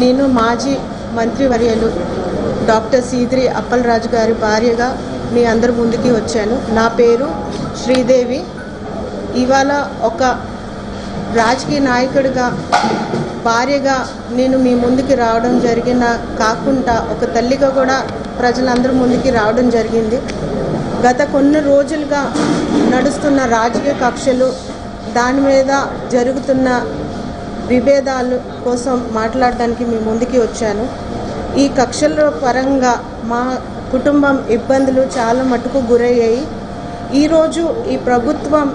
నేను మాజీ మంత్రివర్యులు డాక్టర్ సీదిరి అప్పలరాజు గారి భార్యగా మీ అందరి ముందుకి వచ్చాను. నా పేరు శ్రీదేవి. ఇవాళ ఒక రాజకీయ నాయకుడిగా భార్యగా నేను మీ ముందుకి రావడం కాకుండా ఒక తల్లిగా కూడా ప్రజలందరి ముందుకి రావడం జరిగింది. గత కొన్ని రోజులుగా నడుస్తున్న రాజకీయ కక్షలు, దాని మీద జరుగుతున్న విభేదాలు కోసం మాట్లాడడానికి మీ ముందుకి వచ్చాను. ఈ కక్షల పరంగా మా కుటుంబం ఇబ్బందులు చాలా మటుకు గురయ్యాయి. ఈరోజు ఈ ప్రభుత్వం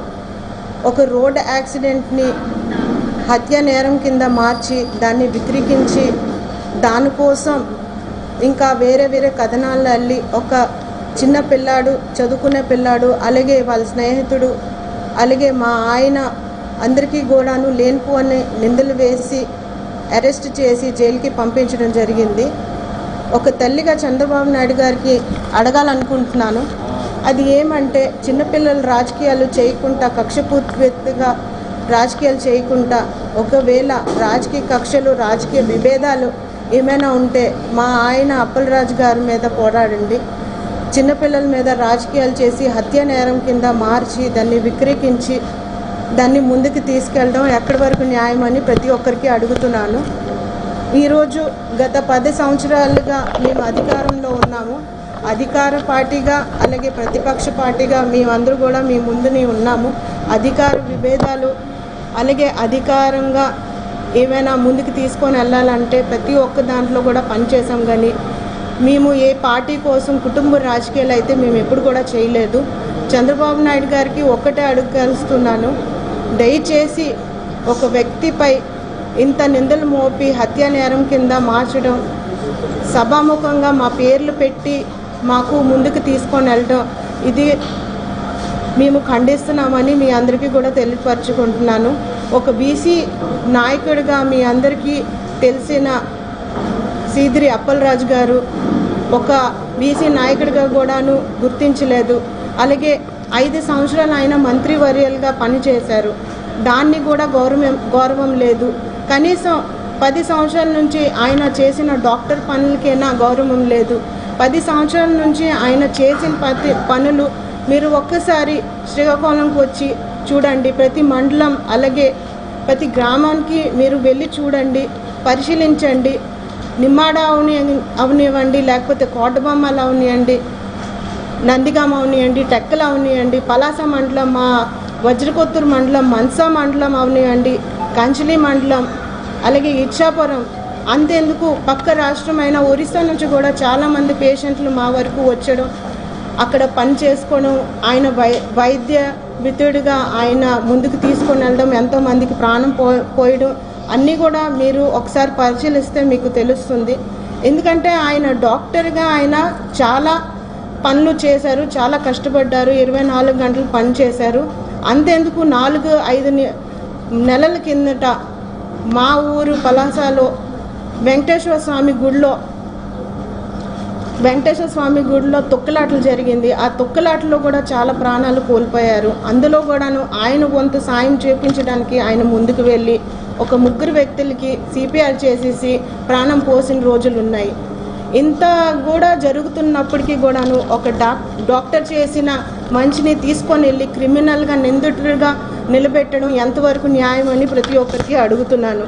ఒక రోడ్ యాక్సిడెంట్ని హత్య నేరం కింద మార్చి దాన్ని విక్రీకించి దానికోసం ఇంకా వేరే వేరే కథనాలు అల్లి ఒక చిన్న పిల్లాడు, చదువుకునే పిల్లాడు, అలాగే వాళ్ళ స్నేహితుడు, అలాగే మా ఆయన అందరికీ కూడాను లేనిపోని నిందలు వేసి అరెస్ట్ చేసి జైలుకి పంపించడం జరిగింది. ఒక తల్లిగా చంద్రబాబు నాయుడు గారికి అడగాలనుకుంటున్నాను. అది ఏమంటే, చిన్నపిల్లలు రాజకీయాలు చేయకుండా, కక్షపూర్తిగా రాజకీయాలు చేయకుండా, ఒకవేళ రాజకీయ కక్షలు, రాజకీయ విభేదాలు ఏమైనా ఉంటే మా ఆయన అప్పలరాజు గారి మీద పోరాడండి. చిన్నపిల్లల మీద రాజకీయాలు చేసి హత్య నేరం కింద మార్చి దాన్ని విక్రీకించి దాన్ని ముందుకు తీసుకెళ్ళడం ఎక్కడి వరకు న్యాయమని ప్రతి ఒక్కరికి అడుగుతున్నాను. ఈరోజు గత 10 సంవత్సరాలుగా మేము అధికారంలో ఉన్నాము. అధికార పార్టీగా అలాగే ప్రతిపక్ష పార్టీగా మేమందరూ కూడా మీ ముందునే ఉన్నాము. అధికార విభేదాలు అలాగే అధికారంగా ఏమైనా ముందుకు తీసుకొని వెళ్ళాలంటే ప్రతి ఒక్క దాంట్లో కూడా పనిచేసాం. కానీ మేము ఏ పార్టీ కోసం కుటుంబ రాజకీయాలు అయితే మేము ఎప్పుడు కూడా చేయలేదు. చంద్రబాబు నాయుడు గారికి ఒక్కటే అడగలుస్తున్నాను, దయచేసి ఒక వ్యక్తిపై ఇంత నిందలు మోపి హత్య నేరం కింద మార్చడం, సభాముఖంగా మా పేర్లు పెట్టి మాకు ముందుకు తీసుకొని వెళ్ళడం, ఇది మేము ఖండిస్తున్నామని మీ అందరికీ కూడా తెలియపరచుకుంటున్నాను. ఒక బీసీ నాయకుడిగా మీ అందరికీ తెలిసిన సీదిరి అప్పలరాజు గారు ఒక బీసీ నాయకుడిగా కూడాను గుర్తించలేదు. అలాగే 5 సంవత్సరాలు ఆయన మంత్రివర్యులుగా పనిచేశారు, దాన్ని కూడా గౌరవం లేదు. కనీసం 10 సంవత్సరాల నుంచి ఆయన చేసిన డాక్టర్ పనులకైనా గౌరవం లేదు. 10 సంవత్సరాల నుంచి ఆయన చేసిన పనులు మీరు ఒక్కసారి శ్రీకాకుళంకి వచ్చి చూడండి. ప్రతి మండలం అలాగే ప్రతి గ్రామానికి మీరు వెళ్ళి చూడండి, పరిశీలించండి. నిమ్మాడ అవనివ్వండి, లేకపోతే కోటబొమ్మలు అవనివ్వండి, నందిగామ అవనివ్వండి, టెక్కలు అవనివ్వండి, పలాస మండలం, మా వజ్రకొత్తూరు మండలం, మన్సా మండలం అవనివ్వండి, కంచిలి మండలం, అలాగే ఇచ్చాపురం, అంతేందుకు పక్క రాష్ట్రమైన ఒరిస్సా నుంచి కూడా చాలామంది పేషెంట్లు మా వరకు వచ్చడం, అక్కడ పని చేసుకోవడం, ఆయన వైద్య మిత్రుడిగా ఆయన ముందుకు తీసుకొని వెళ్ళడం, ఎంతోమందికి ప్రాణం పోయడం అన్నీ కూడా మీరు ఒకసారి పరిశీలిస్తే మీకు తెలుస్తుంది. ఎందుకంటే ఆయన డాక్టర్గా ఆయన చాలా పనులు చేశారు, చాలా కష్టపడ్డారు, 24 గంటలు పని చేశారు. అంతేందుకు 4-5 నెలల కిందట మా ఊరు పలాసలో వెంకటేశ్వర స్వామి గుడిలో తొక్కులాటలు జరిగింది. ఆ తొక్కులాటలో కూడా చాలా ప్రాణాలు కోల్పోయారు. అందులో కూడాను ఆయన వంతు సాయం చేపించడానికి ఆయన ముందుకు వెళ్ళి ఒక 3 వ్యక్తులకి సిపిఆర్ చేసేసి ప్రాణం పోసిన రోజులు ఉన్నాయి. ఇంత కూడా జరుగుతున్నప్పటికీ కూడాను ఒక డాక్టర్ చేసిన మంచిని తీసుకొని వెళ్ళి క్రిమినల్గా నిందితుడిగా నిలబెట్టడం ఎంతవరకు న్యాయం అని ప్రతి ఒక్కరికి అడుగుతున్నాను.